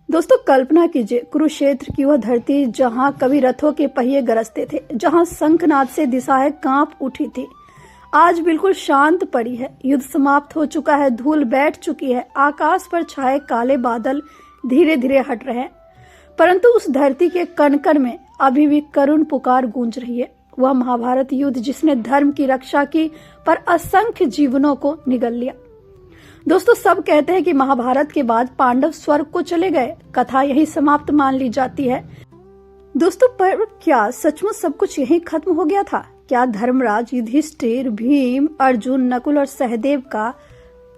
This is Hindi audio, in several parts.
दोस्तों कल्पना कीजिए कुरुक्षेत्र की वह धरती जहां कभी रथों के पहिए गरजते थे, जहां शंखनाद से दिशाएं कांप उठी थी, आज बिल्कुल शांत पड़ी है। युद्ध समाप्त हो चुका है, धूल बैठ चुकी है, आकाश पर छाए काले बादल धीरे धीरे हट रहे हैं, परंतु उस धरती के कण कण में अभी भी करुण पुकार गूंज रही है। वह महाभारत युद्ध जिसने धर्म की रक्षा की पर असंख्य जीवनों को निगल लिया। दोस्तों सब कहते हैं कि महाभारत के बाद पांडव स्वर्ग को चले गए, कथा यही समाप्त मान ली जाती है। दोस्तों पर क्या सचमुच सब कुछ यहीं खत्म हो गया था? क्या धर्मराज, युधिष्ठिर, भीम, अर्जुन, नकुल और सहदेव का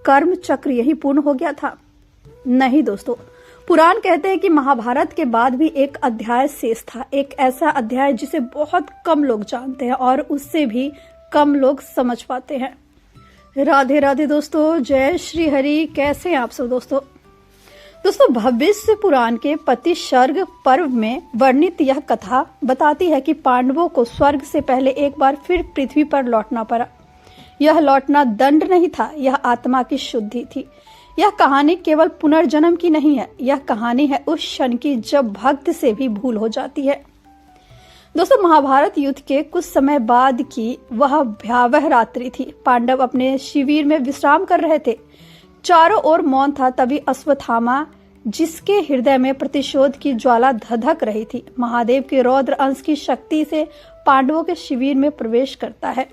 कर्म चक्र यही पूर्ण हो गया था? नहीं दोस्तों, पुराण कहते हैं कि महाभारत के बाद भी एक अध्याय शेष था, एक ऐसा अध्याय जिसे बहुत कम लोग जानते हैं और उससे भी कम लोग समझ पाते हैं। राधे राधे दोस्तों, जय श्री हरि। कैसे हैं आप सब दोस्तों भविष्य पुराण के पति सर्ग पर्व में वर्णित यह कथा बताती है कि पांडवों को स्वर्ग से पहले एक बार फिर पृथ्वी पर लौटना पड़ा। यह लौटना दंड नहीं था, यह आत्मा की शुद्धि थी। यह कहानी केवल पुनर्जन्म की नहीं है, यह कहानी है उस क्षण की जब भक्त से भी भूल हो जाती है। दोस्तों महाभारत युद्ध के कुछ समय बाद की वह भयावह रात्रि थी। पांडव अपने शिविर में विश्राम कर रहे थे, चारों ओर मौन था। तभी अश्वत्थामा, जिसके हृदय में प्रतिशोध की ज्वाला धधक रही थी, महादेव के रौद्र अंश की शक्ति से पांडवों के शिविर में प्रवेश करता है।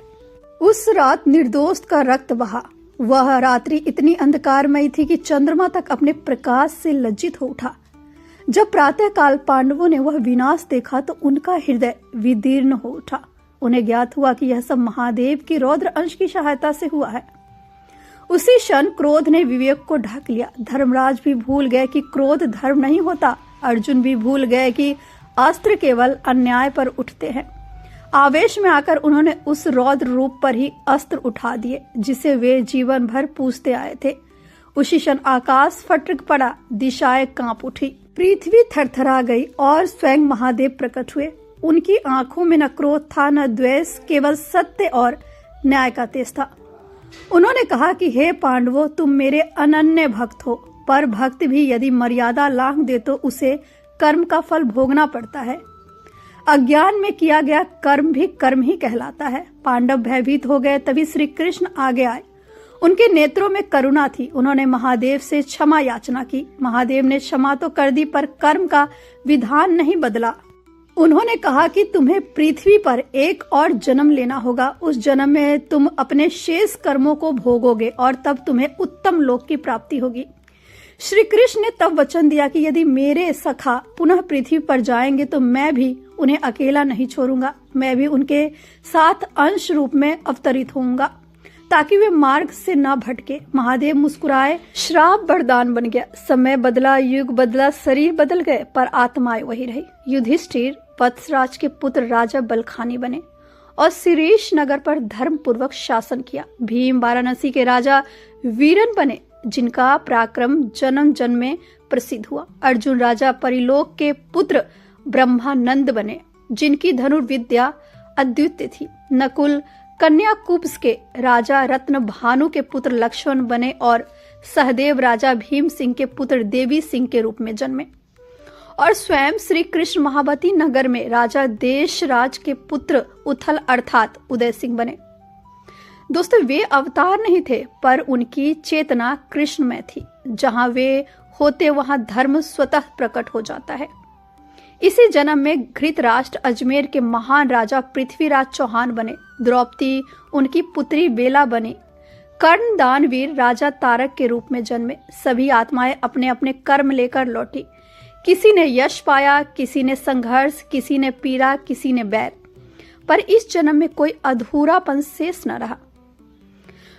उस रात निर्दोष का रक्त बहा। वह रात्रि इतनी अंधकारमयी थी कि चंद्रमा तक अपने प्रकाश से लज्जित हो उठा। जब प्रातः काल पांडवों ने वह विनाश देखा तो उनका हृदय विदीर्ण हो उठा। उन्हें ज्ञात हुआ कि यह सब महादेव की रौद्र अंश की सहायता से हुआ है। उसी क्षण क्रोध ने विवेक को ढक लिया। धर्मराज भी भूल गए कि क्रोध धर्म नहीं होता। अर्जुन भी भूल गए कि अस्त्र केवल अन्याय पर उठते हैं। आवेश में आकर उन्होंने उस रौद्र रूप पर ही अस्त्र उठा दिए जिसे वे जीवन भर पूजते आए थे। उसी क्षण आकाश फटक पड़ा, दिशाएं कांप उठी, पृथ्वी थरथरा गई और स्वयं महादेव प्रकट हुए। उनकी आंखों में न क्रोध था न द्वेष, केवल सत्य और न्याय का तेज था। उन्होंने कहा कि हे पांडवों, तुम मेरे अनन्य भक्त हो, पर भक्त भी यदि मर्यादा लांघ दे तो उसे कर्म का फल भोगना पड़ता है। अज्ञान में किया गया कर्म भी कर्म ही कहलाता है। पांडव भयभीत हो गए। तभी श्री कृष्ण आगे आए। उनके नेत्रों में करुणा थी। उन्होंने महादेव से क्षमा याचना की। महादेव ने क्षमा तो कर दी, पर कर्म का विधान नहीं बदला। उन्होंने कहा कि तुम्हें पृथ्वी पर एक और जन्म लेना होगा। उस जन्म में तुम अपने शेष कर्मों को भोगोगे और तब तुम्हें उत्तम लोक की प्राप्ति होगी। श्री कृष्ण ने तब वचन दिया कि यदि मेरे सखा पुनः पृथ्वी पर जाएंगे तो मैं भी उन्हें अकेला नहीं छोड़ूंगा। मैं भी उनके साथ अंश रूप में अवतरित होऊंगा ताकि वे मार्ग से न भटके। महादेव मुस्कुराए। श्राप वरदान बन गया। समय बदला, युग बदला, शरीर बदल गए, पर आत्माएं वही रही। युधिष्ठिर वत्सराज के पुत्र राजा बलखानी बने और शिरीष नगर पर धर्म पूर्वक शासन किया। भीम वाराणसी के राजा वीरन बने, जिनका पराक्रम जन्म जन्म में प्रसिद्ध हुआ। अर्जुन राजा परिलोक के पुत्र ब्रह्मानंद बने, जिनकी धनुर्विद्या अद्वितीय थी। नकुल कन्याकुब्ज के राजा रत्न भानु के पुत्र लक्ष्मण बने और सहदेव राजा भीम सिंह के पुत्र देवी सिंह के रूप में जन्मे। और स्वयं श्री कृष्ण महावती नगर में राजा देशराज के पुत्र उथल अर्थात उदय सिंह बने। दोस्तों वे अवतार नहीं थे, पर उनकी चेतना कृष्णमय थी। जहां वे होते वहां धर्म स्वतः प्रकट हो जाता है। इसी जन्म में घृतराष्ट्र अजमेर के महान राजा पृथ्वीराज चौहान बने। द्रौपदी उनकी पुत्री बेला बनी। कर्ण दानवीर राजा तारक के रूप में जन्मे। सभी आत्माएं अपने अपने कर्म लेकर लौटी। किसी ने यश पाया, किसी ने संघर्ष, किसी ने पीड़ा, किसी ने बैर, पर इस जन्म में कोई अधूरापन शेष न रहा।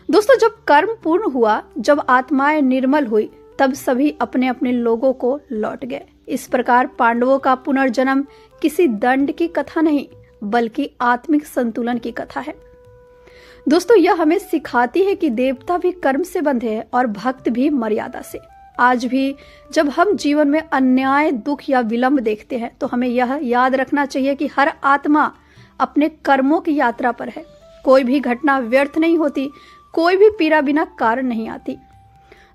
दोस्तों जब कर्म पूर्ण हुआ, जब आत्माएं निर्मल हुई, तब सभी अपने अपने लोगों को लौट गए। इस प्रकार पांडवों का पुनर्जन्म किसी दंड की कथा नहीं, बल्कि आत्मिक संतुलन की कथा है। दोस्तों यह हमें सिखाती है कि देवता भी कर्म से बंधे हैं और भक्त भी मर्यादा से। आज भी जब हम जीवन में अन्याय, दुख या विलंब देखते हैं तो हमें यह याद रखना चाहिए कि हर आत्मा अपने कर्मों की यात्रा पर है। कोई भी घटना व्यर्थ नहीं होती, कोई भी पीड़ा बिना कारण नहीं आती।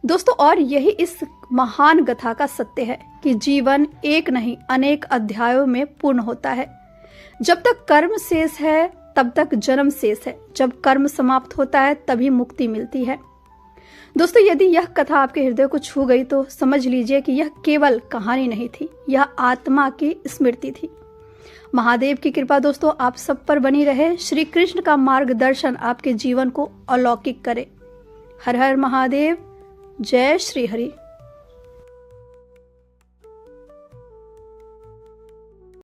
दोस्तों और यही इस महान गाथा का सत्य है कि जीवन एक नहीं अनेक अध्यायों में पूर्ण होता है। जब तक कर्म शेष है तब तक जन्म शेष है, जब कर्म समाप्त होता है तभी मुक्ति मिलती है। दोस्तों, यदि यह कथा आपके हृदय को छू गई तो समझ लीजिए कि यह केवल कहानी नहीं थी, यह आत्मा की स्मृति थी। महादेव की कृपा दोस्तों आप सब पर बनी रहे। श्री कृष्ण का मार्गदर्शन आपके जीवन को अलौकिक करे। हर हर महादेव। जय श्री हरि।